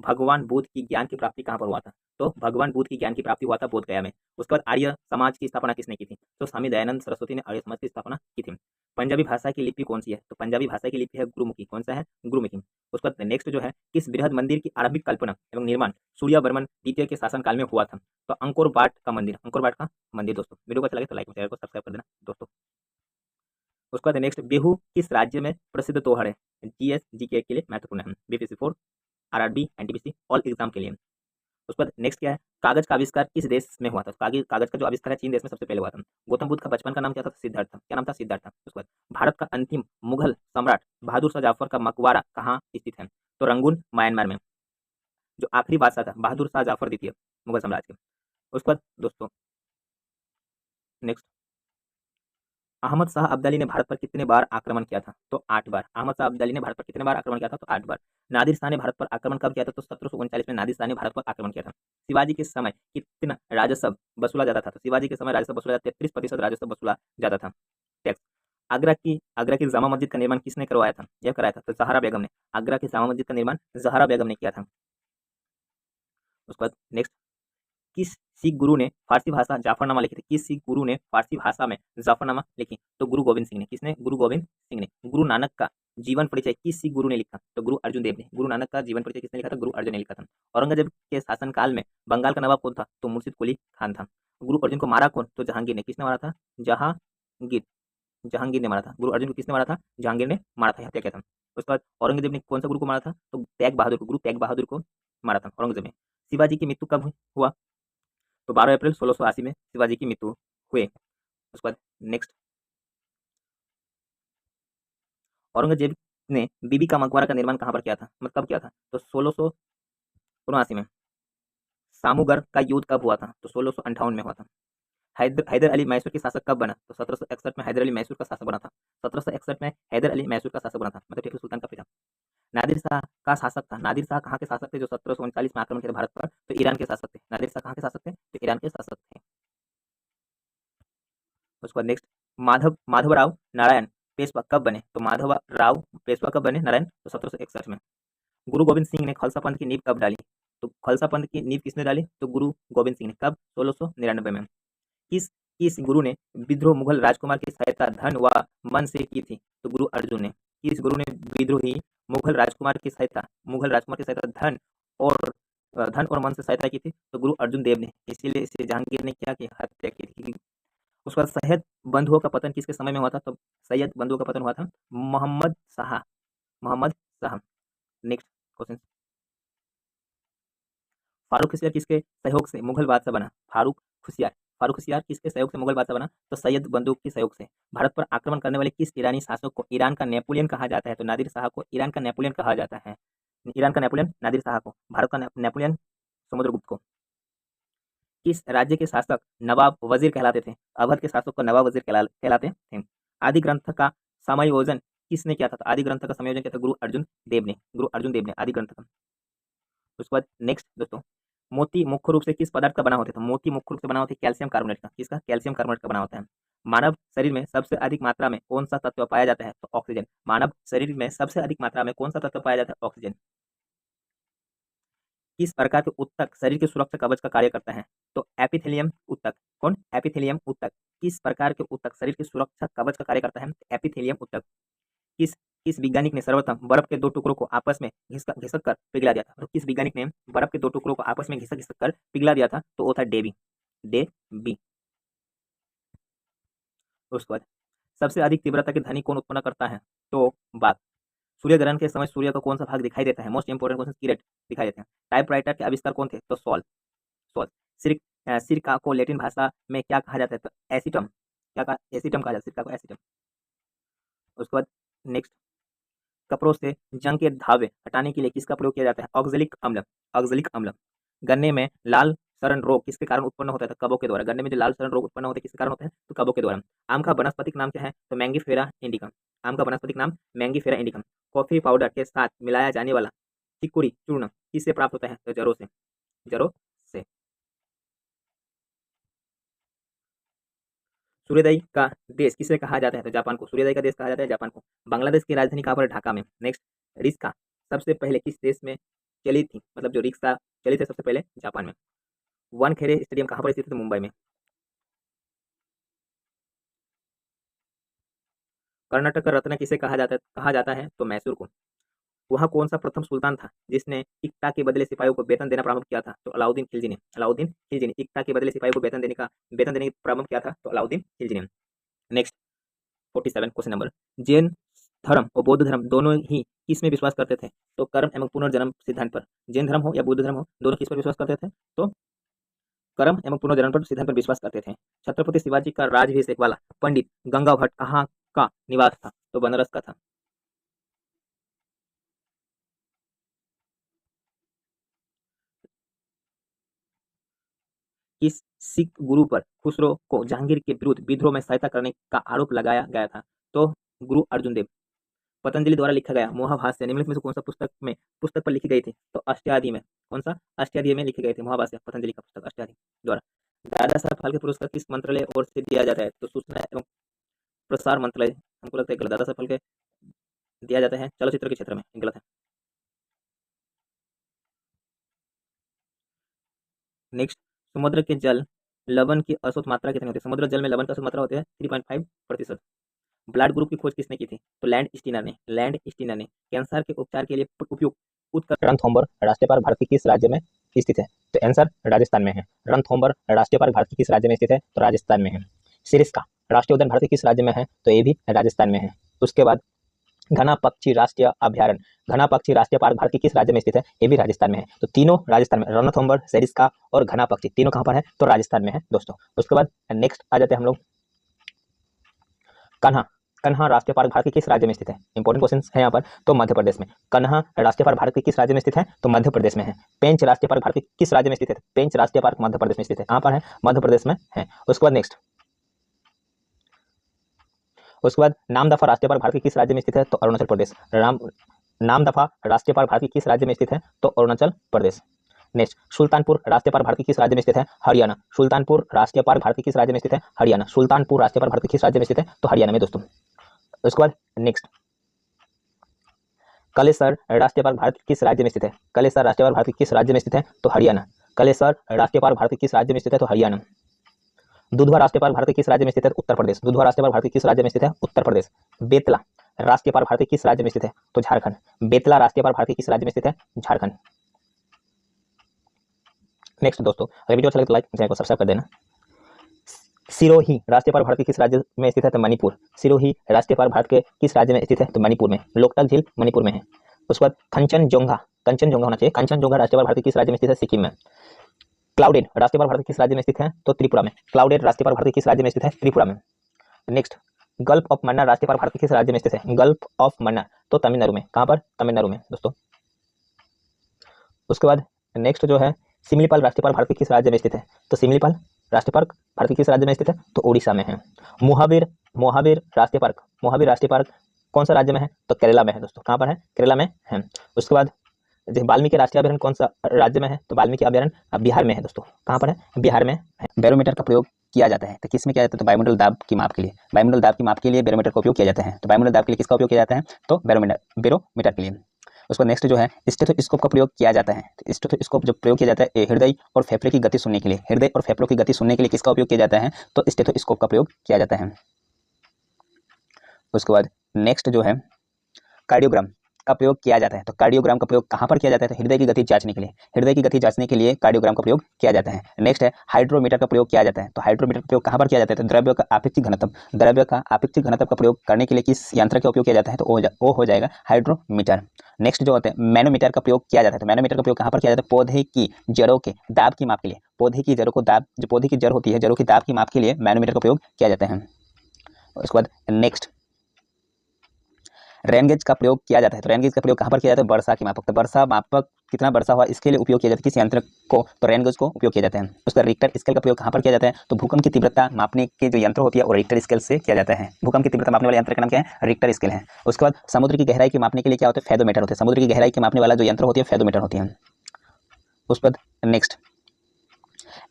भगवान बुद्ध की ज्ञान की प्राप्ति कहाँ पर हुआ था? तो भगवान बुद्ध की ज्ञान की प्राप्ति हुआ था बोध गया में। उसके बाद आर्य समाज की स्थापना किसने की थी? तो स्वामी दयानंद सरस्वती ने आर्य समाज की स्थापना की थी। पंजाबी भाषा की लिपि कौन सी है? तो पंजाबी भाषा की लिपि है गुरुमुखी। कौन सा है? गुरुमुखी। उसके बाद नेक्स्ट जो है, किस बृहद मंदिर की आरंभिक कल्पना एवं निर्माण सूर्यवर्मन द्वितीय के शासनकाल में हुआ था? तो अंकोर वाट का मंदिर। अंकोर वाट का मंदिर दोस्तों। वीडियो को अच्छा लगे तो लाइक और चैनल को सब्सक्राइब कर देना दोस्तों। उसके बाद नेक्स्ट, बेहू किस राज्य में प्रसिद्ध त्योहार है? जीएस जीके के लिए महत्वपूर्ण है। BPSC 4, RRB, NTPC all exam के लिए। उसके बाद नेक्स्ट क्या है, कागज का आविष्कार किस देश में हुआ था? कागज का जो आविष्कार है चीन देश में सबसे पहले हुआ था। गौतम बुद्ध का बचपन का नाम क्या था? सिद्धार्थ था। क्या नाम था? सिद्धार्थ था। उसके बाद भारत का अंतिम मुगल सम्राट बहादुर शाह जाफर का मकबरा कहाँ स्थित है? तो रंगून, म्यांमार में। जो आखिरी बादशाह था बहादुर शाह जाफर द्वितीय मुगल साम्राज्य के। उसके बाद दोस्तों नेक्स्ट, अहमद शाह अब्दाली ने भारत पर कितने बार आक्रमण किया था? तो 8 बार। अहमद शाह अब्दाली ने भारत पर कितने बार आक्रमण किया था? तो 8 बार। नादिर शाह ने भारत पर आक्रमण कब किया था? तो 1739 में नादिर शाह ने भारत पर आक्रमण किया था। शिवाजी के समय कितना राजस्व वसूला जाता था? तो शिवाजी के समय राजस्व वसूला 33% राजस्व वसूला जाता था, टैक्स। आगरा की जामा मस्जिद का निर्माण किसने करवाया था? यह कराया था तो जहरा बेगम ने। आगरा की जामा मस्जिद का निर्माण जहरा बेगम ने किया था। उसके बाद नेक्स्ट, किस सिख गुरु ने फारसी भाषा जाफरनामा लिखी थी? किस सिख गुरु ने फारसी भाषा में जाफरनामा लिखी? तो गुरु गोविंद सिंह ने। किसने? गुरु गोविंद सिंह ने। गुरु नानक का जीवन परिचय किस सिख गुरु ने लिखा? तो गुरु अर्जुन देव ने। गुरु नानक का जीवन परिचय किसने लिखा था? गुरु अर्जुन ने लिखा था। औरंगजेब के शासनकाल में बंगाल का नवाब कौन था? तो मुर्शिद कुली खान था। गुरु अर्जुन को मारा कौन? तो जहांगीर ने। किसने मारा था? जहांगीर। जहांगीर ने मारा था। गुरु अर्जुन को किसने मारा था? जहांगीर ने मारा था, हत्या किया था। उसके बाद औरंगजेब ने कौन सा गुरु को मारा था? तो तेग बहादुर को। गुरु तेग बहादुर को मारा था औरंगजेब ने। शिवाजी की मृत्यु कब हुआ? तो 12 अप्रैल 1680 में शिवाजी की मृत्यु हुई। उसके बाद नेक्स्ट, औरंगजेब ने बीबी का मकबरा का निर्माण कहाँ पर किया था? मतलब कब किया था? तो 1679 में। सामूगढ़ का युद्ध कब हुआ था? तो 1658 में हुआ था। हैदर अली मैसूर के शासक कब बना? तो 1761 में हैदर अली मैसूर का शासक बना था। 1761 में हैदर अली मैसूर का शासक बना था, मतलब टीपू सुल्तान का पिता। नादिर शाह का शासक था। नादिर शाह कहाँ के शासक थे जो 1739 में आक्रमण किया था भारत पर? तो ईरान के शासक थे। नादिर शाह कहाँ के शासक थे? तो ईरान के शासक थे। उसके बाद नेक्स्ट, माधवराव नारायण पेशवा कब बने? तो माधवराव पेशवा कब बने नारायण? तो 1761 में। गुरु गोविंद सिंह ने खालसा पंथ की नींव कब डाली? तो खालसा पंथ की नींव किसने डाली? तो गुरु गोविंद सिंह ने। कब? 1699 में। किस किस गुरु ने विद्रोह मुगल राजकुमार की सहायता धन व मन से की थी? तो गुरु अर्जुन ने। किस गुरु ने विद्रोही मुगल राजकुमार की सहायता धन और मन से सहायता की थी? तो गुरु अर्जुन देव ने। इसीलिए इसे जहांगीर ने क्या की? हत्या की थी। उसके बाद सैयद बंधुओं का पतन किसके समय में हुआ था? तो सैयद बंधुओं का पतन हुआ था मोहम्मद शाह। मोहम्मद शाह। नेक्स्ट क्वेश्चन, फारूक होशियार किसके सहयोग से मुगल बादशाह बना? फारूक होशियार किसके सहयोग से मुगल बादशाह बना? तो सैयद बंदूक के सहयोग से। भारत पर आक्रमण करने वाले किस ईरानी शासक को ईरान का नेपोलियन कहा जाता है? तो नादिर शाह को ईरान का नेपोलियन कहा जाता है। ईरान का नेपोलियन नादिर शाह को, भारत का नेपोलियन समुद्रगुप्त को। किस राज्य के शासक नवाब वजीर कहलाते थे? अवध के शासक को नवाब वजीर कहलाते थे। आदि ग्रंथ का समायोजन किसने किया था? तो आदि ग्रंथ का समायोजन किया था गुरु अर्जुन देव ने। गुरु अर्जुन देव ने आदि ग्रंथ का। उसके बाद नेक्स्ट दोस्तों, मोती मुख्य रूप से किस पदार्थ का बना होता है? तो मोती मुख्य रूप से बना होता है कैल्शियम कार्बोनेट का। किसका? कैल्शियम कार्बोनेट का बना होता है। मानव शरीर में सबसे अधिक मात्रा में कौन सा तत्व पाया जाता है? तो ऑक्सीजन। मानव शरीर में सबसे अधिक मात्रा में कौन सा तत्व पाया जाता है? ऑक्सीजन। किस प्रकार के ऊतक शरीर की सुरक्षा कवच का कार्य करता है? तो एपिथेलियम ऊतक। कौन? एपिथेलियम ऊतक। किस प्रकार के ऊतक शरीर की सुरक्षा कवच का कार्य करता है? एपिथेलियम ऊतक। किस किस वैज्ञानिक ने सर्वप्रथम बर्फ के दो टुकड़ों को आपस में घिसक कर पिघला दिया था? तो किस वैज्ञानिक ने बर्फ के दो टुकड़ों को आपस में घिसक घिसक कर पिघला दिया था? तो वो था डेबी। उसके बाद सबसे अधिक तीव्रता की ध्वनि कौन उत्पन्न करता है? तो बात। सूर्य ग्रहण के समय सूर्य का कौन सा भाग दिखाई देता है? मोस्ट इंपोर्टेंट क्वेश्चन, किरेट दिखाई देते हैं। टाइपराइटर के आविष्कार कौन थे? तो सॉल। सिरका को लैटिन भाषा में क्या कहा जाता है? तो एसिटम। क्या कहा? एसिटम कहा जाता है सिरका को, एसिटम। उसके बाद नेक्स्ट, कपड़ों से जंग के धावे हटाने के लिए किसका प्रयोग किया जाता है? ऑक्जेलिक अम्ल। ऑक्जेलिक अम्ल। गन्ने में लाल सड़न रोग किसके कारण उत्पन्न होता है? तो कबों के द्वारा। गन्ने में जो लाल सड़न रोग उत्पन्न होते हैं किसके कारण होते हैं? तो कबों के द्वारा। आम का वनस्पतिक नाम क्या है? तो मैंगीफेरा इंडिकम। आम का वनस्पतिक नाम मैंगीफेरा इंडिकम। कॉफी पाउडर के साथ मिलाया जाने वाला चिकुड़ी चूर्ण किससे प्राप्त होता है? तो जड़ों से। जड़ों से। सूर्योदय का देश किसे कहा जाता है? तो जापान को। सूर्योदय का देश कहा जाता है जापान को। बांग्लादेश की राजधानी कहाँ पर? ढाका में। नेक्स्ट, रिस्का सबसे पहले किस देश में चली थी, मतलब जो रिक्शा चली थी सबसे पहले जापान में। वानखेड़े स्टेडियम कहाँ पर स्थित है? तो मुंबई में। कर्नाटक का रत्न किसे कहा जाता है? तो मैसूर को। वह कौन सा प्रथम सुल्तान था जिसने इक्ता के बदले सिपाहियों को वेतन देना प्रारंभ किया था? तो अलाउद्दीन खिलजी ने। अलाउद्दीन खिलजी ने इक्ता के बदले सिपाहियों को वेतन देने की प्रारंभ किया था, तो अलाउद्दीन खिलजी ने। Next 47 question number. जैन धर्म और बौद्ध धर्म दोनों ही किस में विश्वास करते थे? तो कर्म एवं पुनर्जन्म सिद्धांत पर। जैन धर्म हो या बौद्ध धर्म हो, दोनों किस पर विश्वास करते थे? तो कर्म एवं पुनर्जन्म पर सिद्धांत पर विश्वास करते थे। छत्रपति शिवाजी का राजभिषेक वाला पंडित गंगा भट्ट कहाँ का निवास था? तो बनारस का था। किस सिख गुरु पर खुसरो को जहांगीर के विरुद्ध विद्रोह में सहायता करने का आरोप लगाया गया था? तो गुरु अर्जुन देव। पतंजलि द्वारा लिखा गया महाभाष्य निम्नलिखित में से कौन सा पुस्तक पर लिखी गई थी? तो अष्टाध्यायी में। कौन सा? अष्टाध्यायी में लिखी गई थी महाभाष्य, पतंजलि का पुस्तक अष्टाध्यायी द्वारा। दादा साहब फाल्के पुरस्कार किस मंत्रालय ओर से दिया जाता है? तो सूचना एवं प्रसार मंत्रालय। हमको लगता है गलत, दादा साहब फाल्के दिया जाता है चलचित्र के क्षेत्र में, गलत है। नेक्स्ट, समुद्र के जल लवण की औसत मात्रा कितनी होती है? समुद्र जल में लवण की औसत मात्रा होती है 3.5%। ब्लड ग्रुप की खोज किसने की थी? तो लैंड स्टीनर ने। लैंड स्टीनर ने। कैंसर के उपचार के लिए उपयुक्त उत्कृष्ट रणथंभौर राष्ट्रीय पार्क भारत के किस राज्य में स्थित है? तो आंसर राजस्थान में है। रणथंभौर राष्ट्रीय पार्क भारत के किस राज्य में स्थित है? तो राजस्थान में है। सिरिस्का राष्ट्रीय उद्यान भारत के किस राज्य में है? तो ये भी राजस्थान में है। उसके बाद घना पक्षी राष्ट्रीय अभ्यारण्य, घना पक्षी राष्ट्रीय पार्क भारत के किस राज्य में स्थित है? ये भी राजस्थान में है। तो तीनों राजस्थान में, रणथंभौर, सरिस्का और घना पक्षी, तीनों कहाँ पर है? तो राजस्थान में है दोस्तों। उसके बाद नेक्स्ट आ जाते हैं हम लोग कान्हा। कान्हा राष्ट्रीय पार्क भारत के किस राज्य में स्थित है? इंपॉर्टेंट क्वेश्चन है यहाँ पर। तो मध्य प्रदेश में। कान्हा राष्ट्रीय पार्क भारत के किस राज्य में स्थित है? तो मध्य प्रदेश में है। पेंच राष्ट्रीय पार्क भारत के किस राज्य में स्थित है? पेंच राष्ट्रीय पार्क मध्य प्रदेश में स्थित है। कहाँ पर है? मध्य प्रदेश में है। उसके बाद नेक्स्ट, उसके बाद नामदफा राष्ट्रीय पार्क भारत के किस राज्य में स्थित है? तो अरुणाचल प्रदेश। नामदफा राष्ट्रीय पार्क भारत के किस राज्य में स्थित है? तो अरुणाचल प्रदेश। नेक्स्ट, सुल्तानपुर राष्ट्रीय पार्क भारत के किस राज्य में स्थित है? हरियाणा। सुल्तानपुर राष्ट्रीय पार्क भारत के किस राज्य में स्थित है? हरियाणा। सुल्तानपुर राष्ट्रीय पार्क भारत के किस राज्य में स्थित है? तो हरियाणा में दोस्तों। उसके बाद नेक्स्ट, कलेसर राष्ट्रीय पार्क भारत के किस राज्य में स्थित है? कलेसर राष्ट्रीय पार्क भारत के किस राज्य में स्थित है? तो हरियाणा। कलेसर राष्ट्रीय पार्क भारत के किस राज्य में स्थित है? तो हरियाणा। दुधवा राष्ट्रीय पार्क भारत के किस राज्य में स्थित है? उत्तर प्रदेश। दुधवा राष्ट्रीय पार्क भारत के किस राज्य में स्थित है? उत्तर प्रदेश। बेतला राष्ट्रीय पार्क भारत के किस राज्य में स्थित है? तो झारखंड। बेतला राष्ट्रीय पार्क भारत के किस राज्य में स्थित है? झारखंड। नेक्स्ट दोस्तों, अगर वीडियो अच्छा लगे तो लाइक, चैनल को सब्सक्राइब कर देना। सिरोही राष्ट्रीय पार्क भारत के किस राज्य में स्थित है? तो मणिपुर। सिरोही राष्ट्रीय पार्क भारत के किस राज्य में स्थित है? तो मणिपुर में। लोकटक झील मणिपुर में है। उसके बाद कंचनजंगा होना चाहिए। कंचनजंगा राष्ट्रीय पार्क भारत के किस राज्य में स्थित है? सिक्किम में। क्लाउडेड राष्ट्रीय पार्क भारत के किस राज्य में स्थित है? तो त्रिपुरा में। क्लाउडेड राष्ट्रीय पार्क भारत के किस राज्य में स्थित है? त्रिपुरा में। नेक्स्ट, गल्फ ऑफ मन्नार राष्ट्रीय पार्क भारत के किस राज्य में स्थित है? गल्फ ऑफ मन्नार तो तमिलनाडु में। कहाँ पर? तमिलनाडु में दोस्तों। उसके बाद नेक्स्ट जो है, सिमलीपाल राष्ट्रीय पार्क भारत के किस राज्य में स्थित है? तो सिमलीपाल राष्ट्रीय पार्क भारत के किस राज्य में स्थित है? तो उड़ीसा में है। मोहावीर राष्ट्रीय पार्क कौन सा राज्य में है? तो केरला में है दोस्तों। कहाँ पर है? केरला में है। उसके बाद वाल्मीकि राष्ट्रीय अभ्यारण्य कौन सा राज्य में है? तो वाल्मीकि अभ्यारण्य बिहार में है दोस्तों। कहाँ पर है? बिहार में है। बैरोमीटर का प्रयोग किया जाता है तो किस में किया जाता है? तो वायुमंडल दाब की माप के लिए। वायुमंडल दाब की माप के लिए बैरोमीटर का उपयोग किया जाता है। तो वायुमंडल दाब के लिए किसका उपयोग किया जाता है? तो बैरोमीटर के लिए। उसको नेक्स्ट जो है, स्टेथोस्कोप का प्रयोग किया जाता है। तो स्टेथोस्कोप जो प्रयोग किया जाता है हृदय और फेफड़े की गति सुनने के लिए। हृदय और फेफड़ों की गति सुनने के लिए किसका उपयोग किया जाता है? तो स्टेथोस्कोप का प्रयोग किया जाता है। उसके बाद नेक्स्ट जो है, कार्डियोग्राम का प्रयोग किया जाता है। तो कार्डियोग्राम का प्रयोग कहाँ पर किया जाता है? तो हृदय की गति जांचने के लिए। हृदय की गति जांचने के लिए कार्डियोग्राम का प्रयोग किया जाता है। नेक्स्ट है, हाइड्रोमीटर का प्रयोग किया जाता है। तो हाइड्रोमीटर का प्रयोग कहाँ पर किया जाता है? तो द्रव्य का आपेक्षिक घनत्व का प्रयोग करने के लिए किस यंत्र का उपयोग किया जाता है? तो वो हो जाएगा हाइड्रोमीटर। नेक्स्ट जो होता है, मैनोमीटर का प्रयोग किया जाता है। तो मैनोमीटर का प्रयोग कहाँ पर किया जाता है? पौधे की जड़ों के दाब की माप के लिए। पौधे की जड़ों को दाब, जो पौधे की जड़ होती है, जड़ों की दाब की माप के लिए मैनोमीटर का प्रयोग किया जाता है। उसके बाद नेक्स्ट, रेन गेज का प्रयोग किया जाता है। तो रेन गेज का प्रयोग कहाँ पर किया जाता है? वर्षा की मापक। तो वर्षा मापक कितना वर्षा हुआ इसके लिए उपयोग किया जाता है किस यंत्र को? तो रेन गेज को उपयोग किया जाता है। उसका रिक्टर स्केल का प्रयोग कहाँ पर किया जाता है? तो भूकंप की तीव्रता मापने के जो यंत्र होती है वो रिक्टर स्केल से किया जाता है। भूकंप की तीव्रता मापने वाले यंत्र का नाम क्या है? रिक्टर स्केल है। उसके बाद समुद्र की गहराई की मापने के लिए क्या होता है? फेदोमीटर होता है। समुद्र की गहराई के मापने वाला जो यंत्र होती है फेदोमीटर होती है। उसके बाद नेक्स्ट,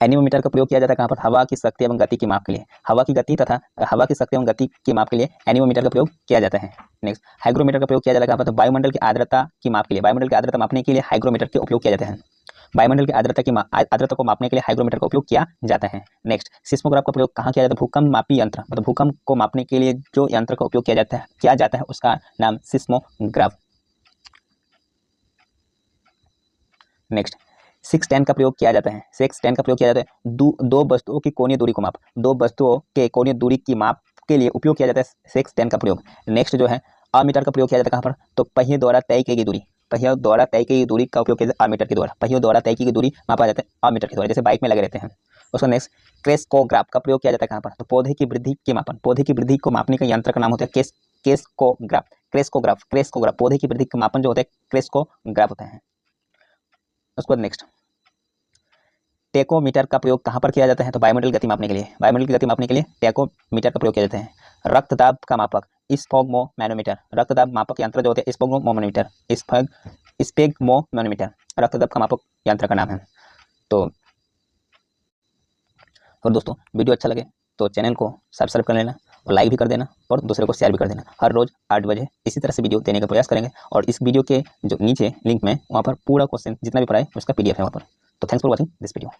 एनीमोमीटर का प्रयोग किया जाता है कहाँ पर? हवा की शक्ति एवं गति की माप के लिए। हवा की गति तथा हवा की शक्ति एवं गति की माप के लिए एनीमोमीटर का प्रयोग किया जाता है। नेक्स्ट, हाइग्रोमीटर का प्रयोग किया जाता है कहाँ पर? तो वायुमंडल की आर्द्रता की माप के लिए। वायुमंडल की आर्द्रता मापने के लिए हाइग्रोमीटर का उपयोग किया जाता है। वायुमंडल की आर्द्रता को मापने के लिए हाइग्रोमीटर का उपयोग किया जाता है। नेक्स्ट, सिस्मोग्राफ का प्रयोग कहाँ किया जाता है? भूकंप मापी यंत्र, मतलब भूकंप को मापने के लिए जो यंत्र का उपयोग किया जाता है उसका नाम सिस्मोग्राफ। नेक्स्ट, 610 का प्रयोग किया जाता है। 610 का प्रयोग किया जाता है दो वस्तुओं की कोणीय दूरी को माप, दो वस्तुओं के कोणीय दूरी की माप के लिए उपयोग किया जाता है 610 का प्रयोग। नेक्स्ट जो है अमीटर का प्रयोग किया जाता है कहाँ पर? तो पहिए द्वारा तय की गई दूरी, पहियों द्वारा तय की गई दूरी का उपयोग किया जाता है अमीटर के द्वारा। पहियों द्वारा तय की गई दूरी मापा जाता है अमीटर के द्वारा, जैसे बाइक में लगे रहते हैं। उसका नेक्स्ट, क्रेस्कोग्राफ का प्रयोग किया जाता है कहाँ पर? तो पौधे की वृद्धि के मापन, पौधे की वृद्धि को मापने का यंत्र का नाम होता है क्रेस्कोग्राफ। क्रेस्कोग्राफ पौधे की वृद्धि का मापन जो होता है क्रेस्कोग्राफ होता है। उसके बाद नेक्स्ट, टेकोमीटर का प्रयोग कहाँ पर किया जाता है? तो वायुमंडल गति मापने के लिए। वायुमंडल की गति मापने के लिए टेकोमीटर का प्रयोग किया जाता है। रक्तदाब का मापक स्फोग्मोमैनोमीटर, रक्तदाब मापक यंत्र जो होते हैं स्फेग्मोमैनोमीटर रक्तदाब का मापक यंत्र का नाम है। तो और दोस्तों, वीडियो अच्छा लगे तो चैनल को सब्सक्राइब कर लेना और लाइक भी कर देना और दूसरे को शेयर भी कर देना। हर रोज 8 बजे इसी तरह से वीडियो देने का प्रयास करेंगे और इस वीडियो के जो नीचे लिंक में वहाँ पर पूरा क्वेश्चन जितना भी पढ़ा है उसका PDF है वहाँ पर। तो thanks for watching this video.